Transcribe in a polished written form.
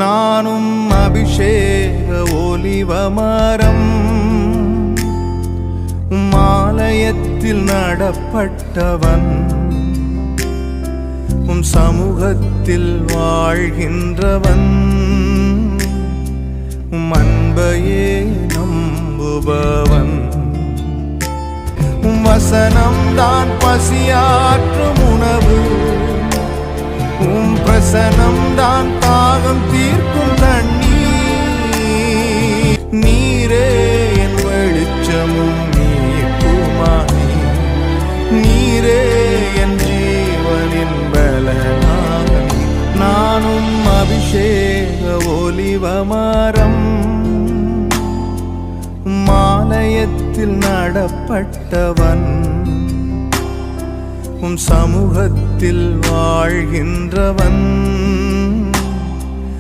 நானும் அபிஷேக ஒலிவமரம், ஆலயத்தில் நடப்பட்டவன், உம் சமூகத்தில் வாழ்கின்றவன், உம் அன்பையே நம்புபவன். உம் வசனம் தான் பசியாற்றும் உணவு, உம் பிரசனம் தான் தாகம் தீர்க்கும் தண்ணீர். நீரே என் வெளிச்சமும் மீட்புமானி, நீரே என் ஜீவனின் பலனாக. நானும் அபிஷேக ஒலிவமரம், ஆலயத்தில் நடப்பட்டவன், உம் சமூகத்தில் வாழ்கின்றவன்,